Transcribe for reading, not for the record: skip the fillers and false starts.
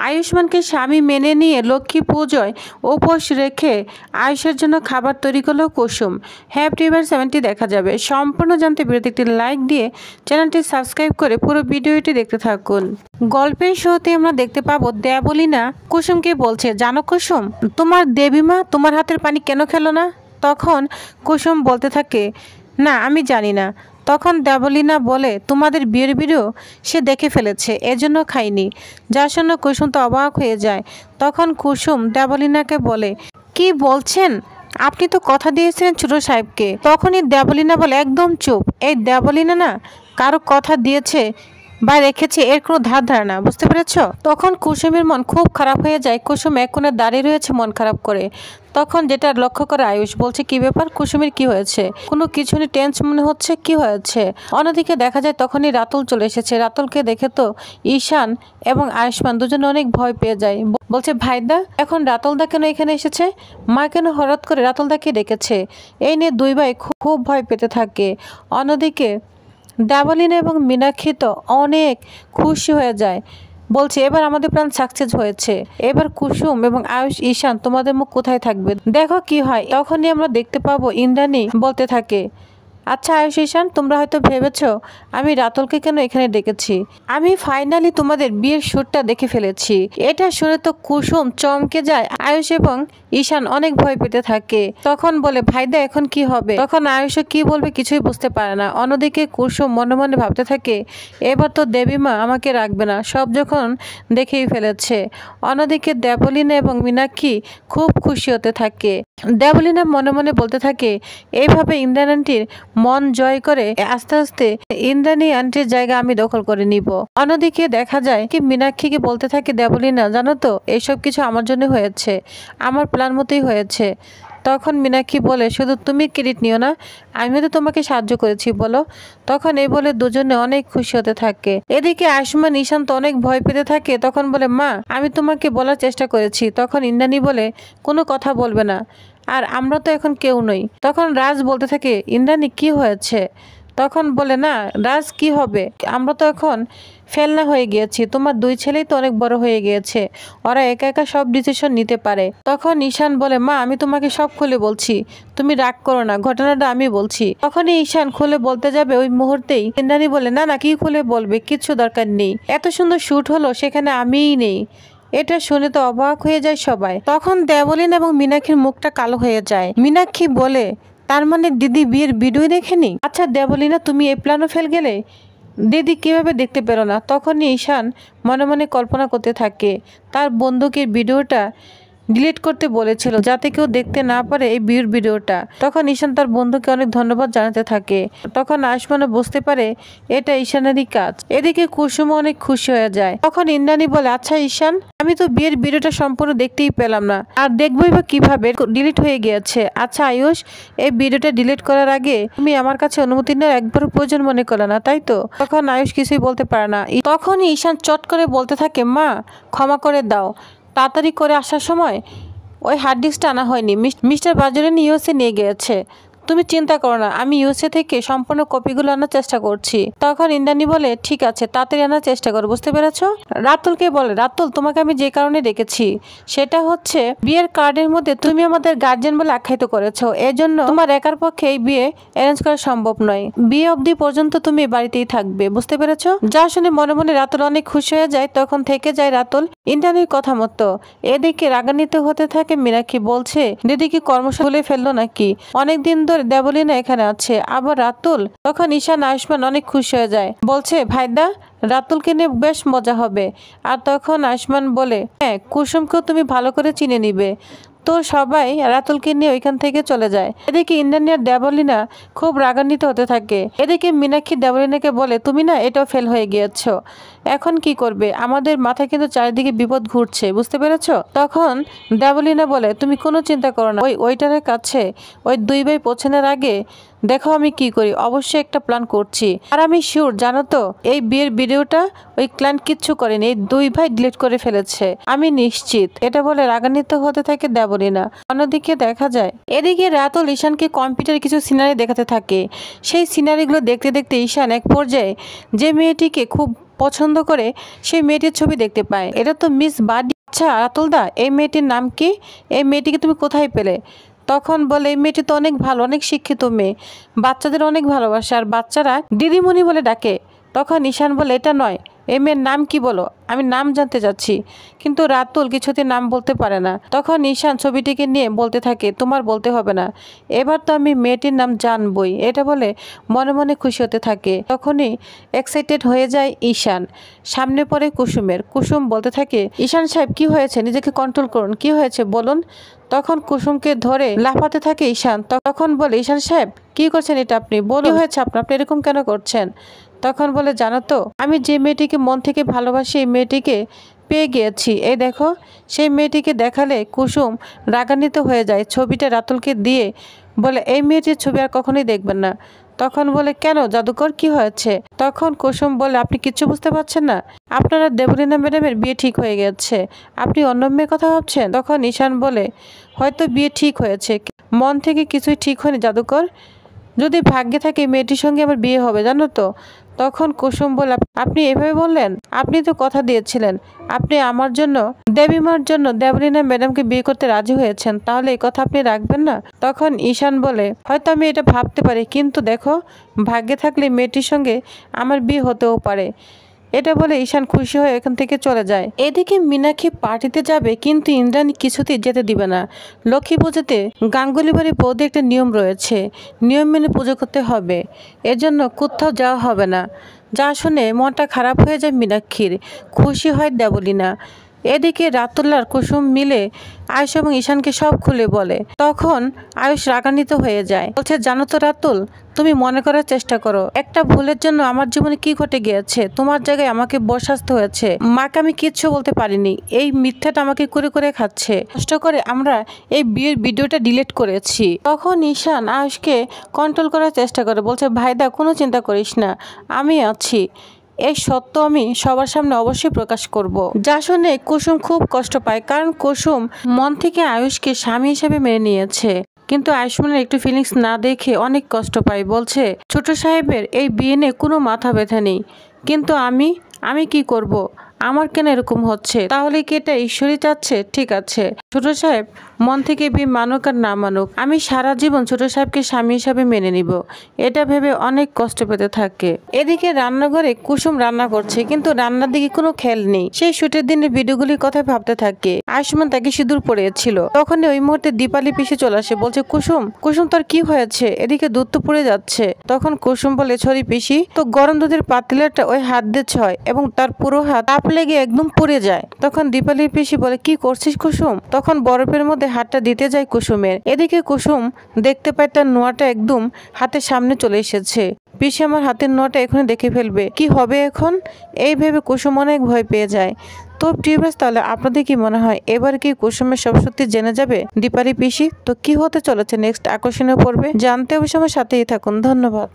আয়ুষ্মানকে স্বামী মেনে নিয়ে লক্ষ্মী পুজোয় উপোস রেখে আয়ুষের জন্য খাবার তৈরি করলো কুসুম। হ্যাপি এভার 70 দেখা যাবে। সম্পূর্ণ জানতে ভিডিওতে একটি লাইক দিয়ে চ্যানেলটি সাবস্ক্রাইব করে পুরো ভিডিওটি দেখতে থাকুন। গল্পের শুরুতে আমরা দেখতে পাবো দেবলীনা কুসুমকে বলছে, জানো কুসুম, তোমার দেবীমা তোমার হাতের পানি কেন খেলো না? তখন কুসুম বলতে থাকে, না আমি জানি না। তখন দেবলীনা বলে, তোমাদের বিয়ের ভিডিও সে দেখে ফেলেছে, এজন্য খাইনি। যার জন্য কুসুম তো অবাক হয়ে যায়। তখন কুসুম দেবলীনাকে বলে, কি বলছেন? আপনি তো কথা দিয়েছিলেন ছোট সাহেবকে। তখনই দেবলীনা বলে, একদম চুপ। এই দেবলীনা না কারো কথা দিয়েছে বা রেখেছে এর কোনো ধার ধারণা, বুঝতে পেরেছ? তখন কুসুমের মন খুব খারাপ হয়ে যায়। কুসুম এক কোণে দাঁড়িয়ে রয়েছে মন খারাপ করে। তখন যেটা লক্ষ্য করে আয়ুষ বলছে, কি ব্যাপার কুসুমের, কি হয়েছে? কোনো কিছু নিয়ে টেনশন মনে হচ্ছে, কি হয়েছে? অন্যদিকে দেখা যায় তখনই রাতুল চলে এসেছে। রাতুলকে দেখে তো ঈশান এবং আয়ুষ্মান দুজনে অনেক ভয় পেয়ে যায়। বলছে, ভাইদা এখন রাতুলদা কেন এখানে এসেছে? মা কেন হঠাৎ করে রাতুলদাকে ডেকেছে? এই নিয়ে দুই ভাই খুব ভয় পেতে থাকে। অন্যদিকে দেবলীনা এবং মীনাক্ষী তো অনেক খুশি হয়ে যায়। বলছে, এবার আমাদের প্ল্যান সাকসেস হয়েছে। এবার কুসুম এবং আয়ুষ, ঈশান তোমাদের মুখ কোথায় থাকবে, দেখো কি হয়। তখনই আমরা দেখতে পাবো ইন্দ্রাণী বলতে থাকে, আচ্ছা আয়ুষ, ঈশান, তোমরা হয়তো ভেবেছ আমি রাতুলকে কেন এখানে ডেকেছি। আমি ফাইনালি তোমাদের বিয়ের শুটটা দেখে ফেলেছি। এটা শুনে তো কুসুম চমকে যায়। আয়ুষ এবং ঈশান অনেক ভয় পেতে থাকে। তখন বলে, ভাইদা এখন কি হবে? তখন আয়ুষও কি বলবে কিছুই বুঝতে পারে না। অন্যদিকে কুসুম মনে মনে ভাবতে থাকে, এবার তো দেবীমা আমাকে রাখবে না, সব যখন দেখেই ফেলেছে। অন্যদিকে দেবলীনা এবং মীনাক্ষী খুব খুশি হতে থাকে। দেবলীনা মনে মনে বলতে থাকে, এইভাবে ইন্দ্রাণী আন্টির মন জয় করে আস্তে আস্তে ইন্দ্রাণী আন্টির জায়গা আমি দখল করে নিব। অন্যদিকে দেখা যায় কি মীনাক্ষীকে বলতে থাকে দেবলীনা, জানো তো এইসব কিছু আমার জন্য হয়েছে, আমার প্ল্যান মতোই হয়েছে। তখন মীনাক্ষী বলে, শুধু তুমি ক্রেডিট নিও না, আমিও তো তোমাকে সাহায্য করেছি বলো। তখন এই বলে দুজনে অনেক খুশি হতে থাকে। এদিকে আয়ুষ্মান ঈশান তো অনেক ভয় পেতে থাকে। তখন বলে, মা আমি তোমাকে বলার চেষ্টা করেছি। তখন ইন্দ্রাণী বলে, কোনো কথা বলবে না, আর আমরা তো এখন কেউ নই। তখন রাজ বলতে থাকে, ইন্দ্রাণী কি হয়েছে? তখন বলে, না রাজ কি হবে, আমরা তো এখন ফেলনা হয়ে গিয়েছি। তোমার দুই ছেলেই তো অনেক বড় হয়ে গিয়েছে, ওরা একা একা সব ডিসিশন নিতে পারে। তখন ঈশান বলে, মা আমি তোমাকে সব খুলে বলছি, তুমি রাগ করো না, ঘটনাটা আমি বলছি। তখনই ঈশান খুলে বলতে যাবে, ওই মুহূর্তেই ইন্দ্রাণী বলে, না না কি খুলে বলবে, কিচ্ছু দরকার নেই, এত সুন্দর শুট হলো সেখানে আমিই নেই। এটা শুনে তো অবাক হয়ে যায় সবাই। তখন দেবলীনা এবং মীনাক্ষীর মুখটা কালো হয়ে যায়। মীনাক্ষী বলে, তার মানে দিদি বিয়ের ভিডিও দেখেনি? আচ্ছা দেবলীনা, তুমি এই প্ল্যানও ফেল গেলে, দিদি কিভাবে দেখতে পেল না? তখনই ঈশান মনে মনে কল্পনা করতে থাকে, তার বন্দুকের ভিডিওটা ডিলিট করতে বলেছিল যাতে কেউ দেখতে না পারে এই বিয়ের ভিডিওটা। তখন ঈশান তার বন্ধুকে অনেক ধন্যবাদ জানাতে থাকে। তখন আয়ুষ্মানও বুঝতে পারে এটা ঈশানেরই কাজ। এদিকে কুসুমও অনেক খুশি হয়ে যায়। তখন ইন্দ্রাণী বলে, আচ্ছা ঈশান, আমি তো বিয়ের ভিডিওটা সম্পূর্ণ দেখতেই পেলাম না, আর দেখবই বা কিভাবে, ডিলিট হয়ে গিয়েছে। আচ্ছা আয়ুষ, এই ভিডিওটা ডিলিট করার আগে তুমি আমার কাছে অনুমতি নেওয়ার একবারও প্রয়োজন মনে করলে না, তাই তো? তখন আয়ুষ কিছুই বলতে পারে না। তখনই ঈশান চট করে বলতে থাকে, মা ক্ষমা করে দাও, তাড়াতাড়ি করে আসার সময় ওই হার্ড ডিস্কটা আনা হয়নি, মিস্টার বাজুরিন ইউএসএ নিয়ে গিয়েছে। তুমি চিন্তা করো না, আমি ইউএসএ থেকে সম্পূর্ণ কপিগুলো আনার চেষ্টা করছি। তখন ইন্দ্রাণী বলে, ঠিক আছে তাড়াতাড়ি আনার চেষ্টা করো, বুঝতে পেরেছ? রাতুলকে বলে, রাতুল তোমাকে আমি যে কারণে ডেকেছি সেটা হচ্ছে বিয়ের কার্ডের মধ্যে তুমি আমাদের গার্জিয়ান বলে আখ্যায়িত করেছো, এজন্য তোমার একার পক্ষে এই বিয়ে অ্যারেঞ্জ করা সম্ভব নয়। বিয়ে অবধি পর্যন্ত তুমি বাড়িতেই থাকবে, বুঝতে পেরেছো? যা শুনে মনে মনে রাতুল অনেক খুশি হয়ে যায়। তখন থেকে যায় রাতুল ইন্দ্রাণীর কথা মতো। এদিকে রাগান্বিত হতে থাকে মীনাক্ষী, বলছে, দিদি কি কর্মশালা ভুলে ফেললো নাকি? অনেকদিন ধরে দেবলীনা এখানে আছে, আবার রাতুল। তখন ঈশান আয়ুষ্মান অনেক খুশি হয়ে যায়, বলছে, ভাইদা রাতুলকে নিয়ে বেশ মজা হবে। আর তখন আয়ুষ্মান বলে, হ্যাঁ কুসুমকেও তুমি ভালো করে চিনে নিবে। তো সবাই রাতুলকে নিয়ে ওইখান থেকে চলে যায়। এদিকে ইন্দ্রাণী আর দেবলীনা খুব রাগান্বিত হতে থাকে। এদিকে মীনাক্ষী দেবলীনাকে বলে, তুমি না এটাও ফেল হয়ে গিয়েছ, এখন কি করবে? আমাদের মাথায় কিন্তু চারিদিকে বিপদ ঘুরছে, বুঝতে পেরেছো? তখন দেবলীনা বলে, তুমি কোনো চিন্তা করো না, ওই ওয়েটারের কাছে ওই দুই ভাই পৌঁছানোর আগে দেখো আমি কি করি, অবশ্যই একটা প্ল্যান করছি। আর আমি শিওর, জানো তো এই বিয়ের ভিডিওটা ওই ক্লায়েন্ট কিচ্ছু করেনি, এই দুই ভাই ডিলিট করে ফেলেছে, আমি নিশ্চিত। এটা বলে রাগান্বিত হতে থাকে দেবলীনা। অন্যদিকে দেখা যায় এদিকে রাতুল ঈশানকে কম্পিউটারে কিছু সিনারি দেখাতে থাকে। সেই সিনারিগুলো দেখতে দেখতে ঈশান এক পর্যায়ে যে মেয়েটিকে খুব পছন্দ করে সেই মেয়েটির ছবি দেখতে পায়। এটা তো মিস বাডি। আচ্ছা রাতুলদা, এই মেয়েটির নাম কি? এই মেয়েটিকে তুমি কোথায় পেলে? তখন বলে এই মেয়েটি তো অনেক ভালো, অনেক শিক্ষিত মেয়ে, বাচ্চাদের অনেক ভালোবাসে আর বাচ্চারা দিদিমণি বলে ডাকে। তখন ঈশান বলে এটা নয়, এই মেয়ের নাম কি বলো, আমি নাম জানতে চাচ্ছি। কিন্তু রাতুল কিছুতে নাম বলতে পারে না। তখন ঈশান ছবিটিকে নিয়ে বলতে থাকে তোমার বলতে হবে না, এবার তো আমি মেয়েটির নাম জানবই। এটা বলে মনে মনে খুশি হতে থাকে। তখনই এক্সাইটেড হয়ে যায় ঈশান। সামনে পড়ে কুসুমের। কুসুম বলতে থাকে ঈশান সাহেব কি হয়েছে, নিজেকে কন্ট্রোল করুন, কি হয়েছে বলুন। তখন কুসুমকে ধরে লাফাতে থাকে ঈশান। তখন বলে ঈশান সাহেব কি করছেন এটা আপনি, বলুন হয়েছে আপনার, আপনি এরকম কেন করছেন? তখন বলে জানো তো আমি যে মেয়েটিকে মন থেকে ভালোবাসি এই মেয়েটিকে পেয়ে গিয়েছি, এই দেখো। সেই মেয়েটিকে দেখালে কুসুম রাগান্বিত হয়ে যায়। ছবিটা রাতুলকে দিয়ে বলে এই মেয়েটির ছবি আর কখনোই দেখবেন না। তখন বলে কেন জাদুকর, কি হয়েছে? তখন কুসুম বলে আপনি কিচ্ছু বুঝতে পারছেন না, আপনারা দেবলীনা ম্যাডামের বিয়ে ঠিক হয়ে গেছে, আপনি অন্য মেয়ের কথা ভাবছেন। তখন ঈশান বলে হয়তো বিয়ে ঠিক হয়েছে, মন থেকে কিছুই ঠিক হয়নি জাদুকর, যদি ভাগ্যে থাকে মেয়েটির সঙ্গে আমার বিয়ে হবে জানো তো। তখন কুসুম বলে আপনি এভাবে বললেন, আপনি তো কথা দিয়েছিলেন আপনি আমার জন্য, দেবীমার জন্য দেবলীনা ম্যাডামকে বিয়ে করতে রাজি হয়েছেন, তাহলে এই কথা আপনি রাখবেন না? তখন ঈশান বলে হয়তো আমি এটা ভাবতে পারি, কিন্তু দেখো ভাগ্যে থাকলে মেয়েটির সঙ্গে আমার বিয়ে হতেও পারে। এটা বলে ঈশান খুশি হয়ে এখান থেকে চলে যায়। এদিকে মীনাক্ষী পার্টিতে যাবে, কিন্তু ইন্দ্রাণী কিছুতেই যেতে দিবে না। লক্ষ্মী পুজোতে গাঙ্গুলি বাড়ির বৌদি একটা নিয়ম রয়েছে, নিয়ম মেনে পুজো করতে হবে, এজন্য কোথাও যাওয়া হবে না। যা শুনে মনটা খারাপ হয়ে যায় মীনাক্ষীর। খুশি হয় দেবলীনা। এদিকে রাতুল আর কুসুম মিলে আয়ুষ এবং ঈশানকে সব খুলে বলে। তখন আয়ুষ রাগান্বিত হয়ে যায়, বলছে জানো তো রাতুল, তুমি মনে করার চেষ্টা করো, একটা ভুলের জন্য আমার জীবনে কি ঘটে গিয়েছে, তোমার জায়গায় আমাকে বরখাস্ত হয়েছে, মাকে আমি কিচ্ছু বলতে পারিনি, এই মিথ্যাটা আমাকে করে করে খাচ্ছে, কষ্ট করে আমরা এই বিয়ের ভিডিওটা ডিলিট করেছি। তখন ঈশান আয়ুষকে কন্ট্রোল করার চেষ্টা করে, বলছে ভাইদা কোনো চিন্তা করিস না, আমি আছি, এই সত্য আমি সবার সামনে অবশ্যই প্রকাশ করব। যা শুনে কুসুম খুব কষ্ট পায়, কারণ কুসুম মন থেকে আয়ুষকে স্বামী হিসেবে মেনে নিয়েছে। কিন্তু আয়ুষ্মানের একটু ফিলিংস না দেখে অনেক কষ্ট পায়। বলছে ছোট সাহেবের এই বিয়ে নিয়ে কোনো মাথা ব্যথা নেই, কিন্তু আমি কি করব, আমার কেন এরকম হচ্ছে? তাহলে কি এটা ঈশ্বরই চাচ্ছে? ঠিক আছে ছোট সাহেব মন থেকে বিয়ে মানুক আর না মানুক, আমি সারা জীবন ছোট সাহেবকে স্বামী হিসাবে মেনে নিব, এটা ভেবে অনেক কষ্ট পেতে থাকে। এদিকে রান্নাঘরে কুসুম রান্না করছে, কিন্তু রান্নার দিকে কোনো খেয়াল নেই। সেই শুটের দিনের ভিডিওগুলির কথা ভাবতে থাকে। আয়ুষ্মান তাকে সিঁদুর পড়িয়েছিল। তখন ওই মুহূর্তে দীপালি পিছে চলে আসে, বলছে কুসুম কুসুম তোর কি হয়েছে, এদিকে দুধ তো পড়ে যাচ্ছে। তখন কুসুম বলে ছড়ি পিসি তো গরম দুধের পাতিলাটা ওই হাত দিয়ে ছয় এবং তার পুরো হাত তাপ লেগে একদম পুড়ে যায়। তখন দীপালি পিসি বলে কি করছিস কুসুম? তখন বরফের মধ্যে হাতটা দিতে যায় কুসুমের। এদিকে কুসুম দেখতে পায় তার নোয়াটা একদম হাতের সামনে চলে এসেছে। পিসি আমার হাতের নোয়াটা এখনই দেখে ফেলবে, কি হবে এখন? এই ভেবে কুসুম অনেক ভয় পেয়ে যায়। তো টিউবাস, তাহলে আপনাদের কি মনে হয় এবার কি কুসুমের সব সত্যি জেনে যাবে দীপালি পিসি? তো কি হতে চলেছে নেক্সট আকর্ষণীয় পর্বে জানতে অবশ্যই আমার সাথেই থাকুন। ধন্যবাদ।